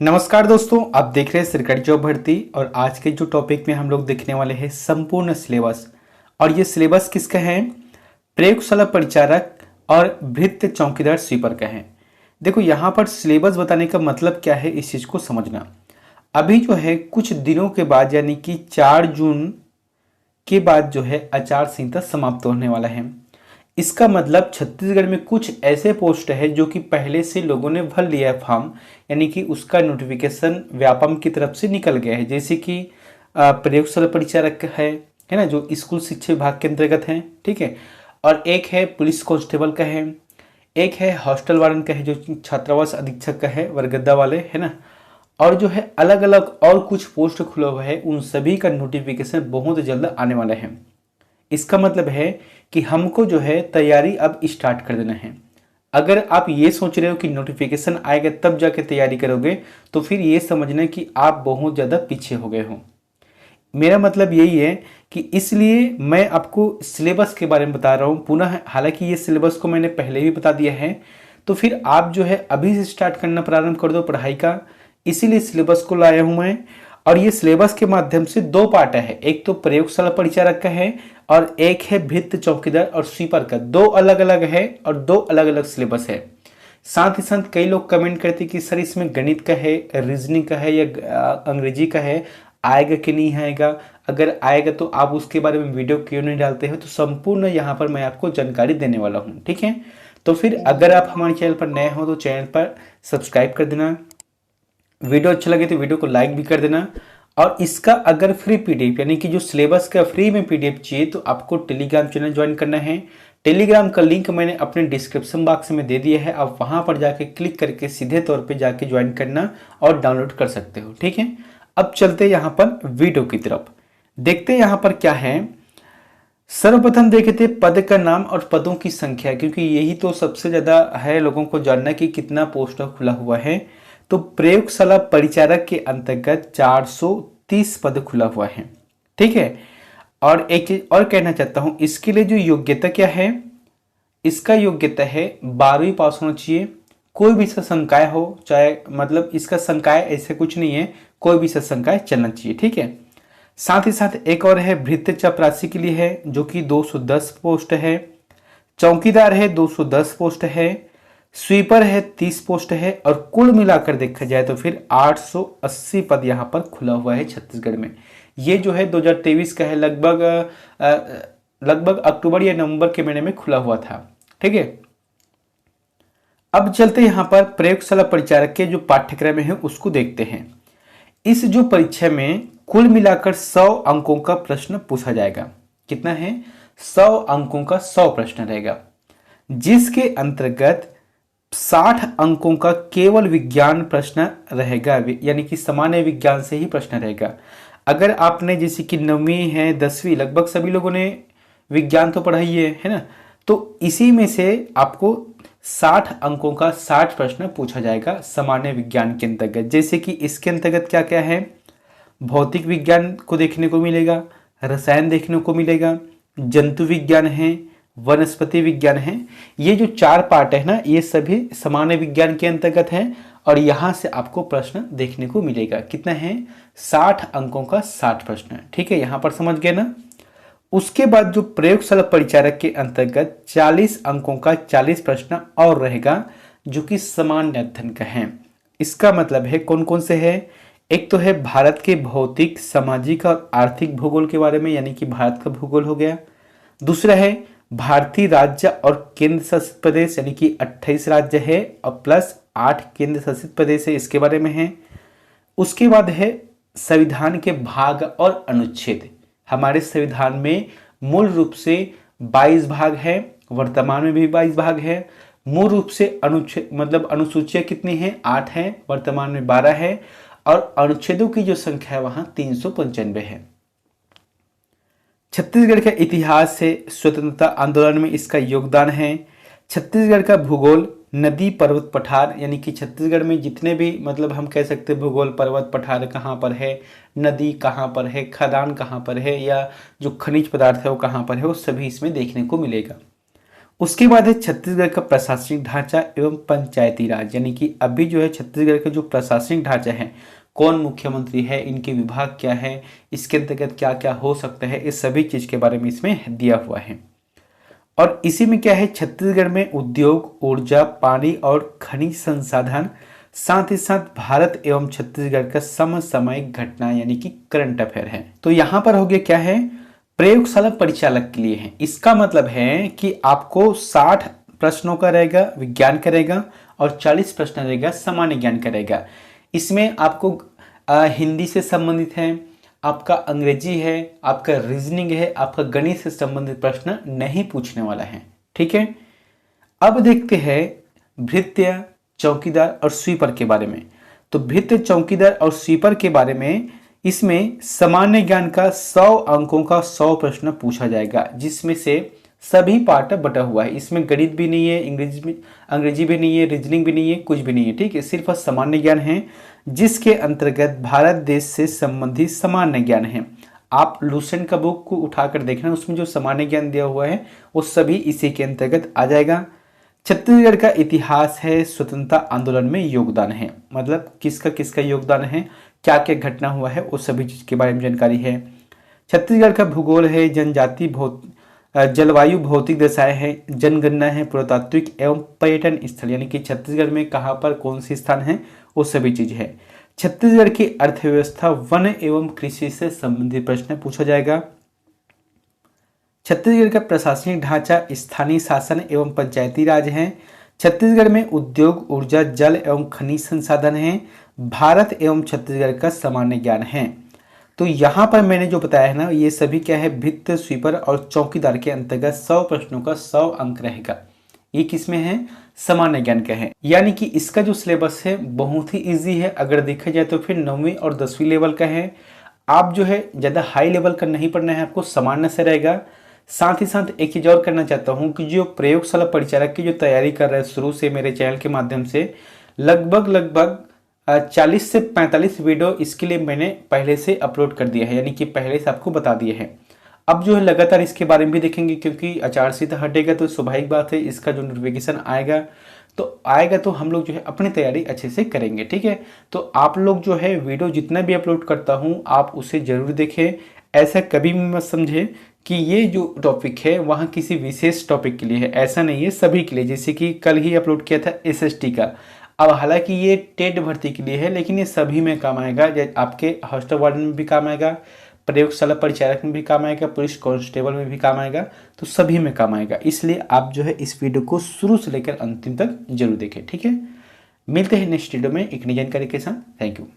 नमस्कार दोस्तों, आप देख रहे हैं सरकारी जॉब भर्ती। और आज के जो टॉपिक में हम लोग देखने वाले हैं संपूर्ण सिलेबस। और ये सिलेबस किसका है? प्रयोगशाला परिचारक और भृत्य चौकीदार स्वीपर का है। देखो यहाँ पर सिलेबस बताने का मतलब क्या है, इस चीज़ को समझना। अभी जो है कुछ दिनों के बाद यानी कि 4 जून के बाद जो है आचार संहिता समाप्त होने वाला है। इसका मतलब छत्तीसगढ़ में कुछ ऐसे पोस्ट है जो कि पहले से लोगों ने भर लिया है फॉर्म, यानी कि उसका नोटिफिकेशन व्यापम की तरफ से निकल गया है। जैसे कि प्रयोगशाला परिचारक है ना, जो स्कूल शिक्षा विभाग के अंतर्गत है, ठीक है। और एक है पुलिस कांस्टेबल का है, एक है हॉस्टल वार्डन का है, जो छात्रावास अधीक्षक का है, वरगद्दा वाले, है ना। और जो है अलग अलग और कुछ पोस्ट खुला हुआ है, उन सभी का नोटिफिकेशन बहुत जल्द आने वाला है। इसका मतलब है कि हमको जो है तैयारी अब स्टार्ट कर देना है। अगर आप ये सोच रहे हो कि नोटिफिकेशन आएगा तब जाके तैयारी करोगे, तो फिर ये समझना कि आप बहुत ज़्यादा पीछे हो गए हो। मेरा मतलब यही है कि इसलिए मैं आपको सिलेबस के बारे में बता रहा हूँ पुनः। हालांकि ये सिलेबस को मैंने पहले भी बता दिया है, तो फिर आप जो है अभी से स्टार्ट करना प्रारंभ कर दो पढ़ाई का। इसीलिए सिलेबस को लाया हूँ मैं। और ये सिलेबस के माध्यम से 2 पार्ट है, एक तो प्रयोगशाला परिचारक का है और एक है भृत्य चौकीदार और स्वीपर का। 2 अलग अलग है और 2 अलग अलग सिलेबस है। साथ ही साथ कई लोग कमेंट करते कि सर इसमें गणित का है, रीजनिंग का है या अंग्रेजी का है, आएगा कि नहीं आएगा। अगर आएगा तो आप उसके बारे में वीडियो क्यों नहीं डालते हो? तो संपूर्ण यहाँ पर मैं आपको जानकारी देने वाला हूँ, ठीक है। तो फिर अगर आप हमारे चैनल पर नए हो तो चैनल पर सब्सक्राइब कर देना, वीडियो अच्छा लगे तो वीडियो को लाइक भी कर देना। और इसका अगर फ्री पीडीएफ यानी कि जो सिलेबस का फ्री में पीडीएफ चाहिए तो आपको टेलीग्राम चैनल ज्वाइन करना है। टेलीग्राम का लिंक मैंने अपने डिस्क्रिप्शन बॉक्स में दे दिया है, आप वहां पर जाके क्लिक करके सीधे तौर पे जाके ज्वाइन करना और डाउनलोड कर सकते हो, ठीक है। अब चलते यहाँ पर वीडियो की तरफ, देखते हैं यहाँ पर क्या है। सर्वप्रथम देखे थे पद का नाम और पदों की संख्या, क्योंकि यही तो सबसे ज्यादा है लोगों को जानना कि कितना पोस्ट खुला हुआ है। तो प्रयोगशाला परिचारक के अंतर्गत 430 पद खुला हुआ है, ठीक है। और एक चीज और कहना चाहता हूं, इसके लिए जो योग्यता क्या है, इसका योग्यता है 12वीं पास होना चाहिए। कोई भी सा संकाय हो, चाहे मतलब इसका संकाय ऐसे कुछ नहीं है, कोई भी सा संकाय चलना चाहिए, ठीक है। साथ ही साथ एक और है भृत्य चपरासी के लिए है, जो कि 210 पोस्ट है। चौकीदार है 210 पोस्ट है। स्वीपर है 30 पोस्ट है। और कुल मिलाकर देखा जाए तो फिर 880 पद यहाँ पर खुला हुआ है छत्तीसगढ़ में। ये जो है 2023 का है, लगभग अक्टूबर या नवंबर के महीने में खुला हुआ था, ठीक है। अब चलते यहाँ पर प्रयोगशाला परिचारक के जो पाठ्यक्रम है उसको देखते हैं। इस जो परीक्षा में कुल मिलाकर 100 अंकों का प्रश्न पूछा जाएगा। कितना है? 100 अंकों का 100 प्रश्न रहेगा, जिसके अंतर्गत 60 अंकों का केवल विज्ञान प्रश्न रहेगा, यानी कि सामान्य विज्ञान से ही प्रश्न रहेगा। अगर आपने जैसे कि 9वीं है 10वीं, लगभग सभी लोगों ने विज्ञान तो पढ़ा ही है ना, तो इसी में से आपको 60 अंकों का 60 प्रश्न पूछा जाएगा सामान्य विज्ञान के अंतर्गत। जैसे कि इसके अंतर्गत क्या क्या है, भौतिक विज्ञान को देखने को मिलेगा, रसायन देखने को मिलेगा, जंतु विज्ञान है, वनस्पति विज्ञान है। ये जो 4 पार्ट है ना, ये सभी सामान्य विज्ञान के अंतर्गत है। और यहाँ से आपको प्रश्न देखने को मिलेगा। कितना है? 60 अंकों का 60 प्रश्न, ठीक है। यहाँ पर समझ गए ना। उसके बाद जो प्रयोगशाला परिचारक के अंतर्गत 40 अंकों का 40 प्रश्न और रहेगा, जो कि सामान्य अध्ययन का है। इसका मतलब है कौन कौन से है? एक तो है भारत के भौतिक, सामाजिक और आर्थिक भूगोल के बारे में, यानी कि भारत का भूगोल हो गया। दूसरा है भारतीय राज्य और केंद्र शासित प्रदेश, यानी कि 28 राज्य है और प्लस 8 केंद्र शासित प्रदेश है, इसके बारे में है। उसके बाद है संविधान के भाग और अनुच्छेद। हमारे संविधान में मूल रूप से 22 भाग है, वर्तमान में भी 22 भाग है। मूल रूप से अनुच्छेद मतलब अनुसूचियां कितनी है? 8 है, वर्तमान में 12 है। और अनुच्छेदों की जो संख्या है वहां 395 है। छत्तीसगढ़ का इतिहास से स्वतंत्रता आंदोलन में इसका योगदान है। छत्तीसगढ़ का भूगोल नदी पर्वत पठार, यानी कि छत्तीसगढ़ में जितने भी मतलब हम कह सकते हैं भूगोल, पर्वत पठार कहाँ पर है, नदी कहाँ पर है, खदान कहाँ पर है, या जो खनिज पदार्थ है वो कहाँ पर है, वो सभी इसमें देखने को मिलेगा। उसके बाद है छत्तीसगढ़ का प्रशासनिक ढांचा एवं पंचायती राज, यानी कि अभी जो है छत्तीसगढ़ का जो प्रशासनिक ढांचा है, कौन मुख्यमंत्री है, इनके विभाग क्या है, इसके अंतर्गत क्या क्या हो सकता है, इस सभी चीज के बारे में इसमें दिया हुआ है। और इसी में क्या है, छत्तीसगढ़ में उद्योग, ऊर्जा, पानी और खनिज संसाधन, साथ ही साथ भारत एवं छत्तीसगढ़ का समसामयिक घटना यानी कि करंट अफेयर है। तो यहाँ पर हो गया क्या है, प्रयोगशाला परिचालक के लिए है। इसका मतलब है कि आपको 60 प्रश्नों का रहेगा, विज्ञान का रहेगा, और 40 प्रश्न रहेगा सामान्य ज्ञान का रहेगा। इसमें आपको हिंदी से संबंधित है, आपका अंग्रेजी है, आपका रीजनिंग है, आपका गणित से संबंधित प्रश्न नहीं पूछने वाला है। ठीक है, अब देखते हैं भृत्य, चौकीदार और स्वीपर के बारे में। तो भृत्य, चौकीदार और स्वीपर के बारे में इसमें सामान्य ज्ञान का 100 अंकों का 100 प्रश्न पूछा जाएगा, जिसमें से सभी पार्ट बटा हुआ है। इसमें गणित भी नहीं है, अंग्रेजी भी नहीं है, रीजनिंग भी नहीं है, कुछ भी नहीं है। ठीक है, सिर्फ सामान्य ज्ञान है, जिसके अंतर्गत भारत देश से संबंधित सामान्य ज्ञान है। आप लूसेंट का बुक को उठाकर देखना, उसमें जो सामान्य ज्ञान दिया हुआ है वो सभी इसी के अंतर्गत आ जाएगा। छत्तीसगढ़ का इतिहास है, स्वतंत्रता आंदोलन में योगदान है, मतलब किसका किसका योगदान है, क्या क्या घटना हुआ है, उस सभी चीज के बारे में जानकारी है। छत्तीसगढ़ का भूगोल है, जनजाति जलवायु भौतिक दशाएं है, जनगणना है, पुरातात्विक एवं पर्यटन स्थल, यानी कि छत्तीसगढ़ में कहाँ पर कौन सी स्थान है, वो सभी चीज है। छत्तीसगढ़ की अर्थव्यवस्था, वन एवं कृषि से संबंधित प्रश्न पूछा जाएगा। छत्तीसगढ़ का प्रशासनिक ढांचा स्थानीय शासन एवं पंचायती राज है। छत्तीसगढ़ में उद्योग, ऊर्जा, जल एवं खनिज संसाधन है। भारत एवं छत्तीसगढ़ का सामान्य ज्ञान है। तो यहाँ पर मैंने जो बताया है ना, ये सभी क्या है, भित्त, स्वीपर और चौकीदार के अंतर्गत 100 प्रश्नों का 100 अंक रहेगा। ये किसमें है, सामान्य ज्ञान का है। यानी कि इसका जो सिलेबस है बहुत ही इजी है। अगर देखा जाए तो फिर 9वीं और 10वीं लेवल का है। आप जो है ज़्यादा हाई लेवल का नहीं पढ़ना है, आपको सामान्य से रहेगा। साथ ही साथ एक चीज और करना चाहता हूँ कि जो प्रयोगशाला परिचालक की जो तैयारी कर रहे हैं शुरू से मेरे चैनल के माध्यम से, लगभग 40 से 45 वीडियो इसके लिए मैंने पहले से अपलोड कर दिया है, यानी कि पहले से आपको बता दिए हैं। अब जो है लगातार इसके बारे में भी देखेंगे, क्योंकि आचारसंहिता हटेगा तो स्वाभाविक बात है इसका जो नोटिफिकेशन आएगा तो हम लोग जो है अपनी तैयारी अच्छे से करेंगे। ठीक है, तो आप लोग जो है वीडियो जितना भी अपलोड करता हूँ आप उसे जरूर देखें। ऐसा कभी भी मत समझे कि ये जो टॉपिक है वहाँ किसी विशेष टॉपिक के लिए है, ऐसा नहीं है, सभी के लिए। जैसे कि कल ही अपलोड किया था SST का, अब हालांकि ये टेट भर्ती के लिए है, लेकिन ये सभी में काम आएगा। आपके हॉस्टल वार्डन में भी काम आएगा, प्रयोगशाला परिचालक में भी काम आएगा, पुलिस कांस्टेबल में भी काम आएगा, तो सभी में काम आएगा। इसलिए आप जो है इस वीडियो को शुरू से लेकर अंतिम तक जरूर देखें। ठीक है, मिलते हैं नेक्स्ट वीडियो में एक नई जानकारी के साथ। Thank you.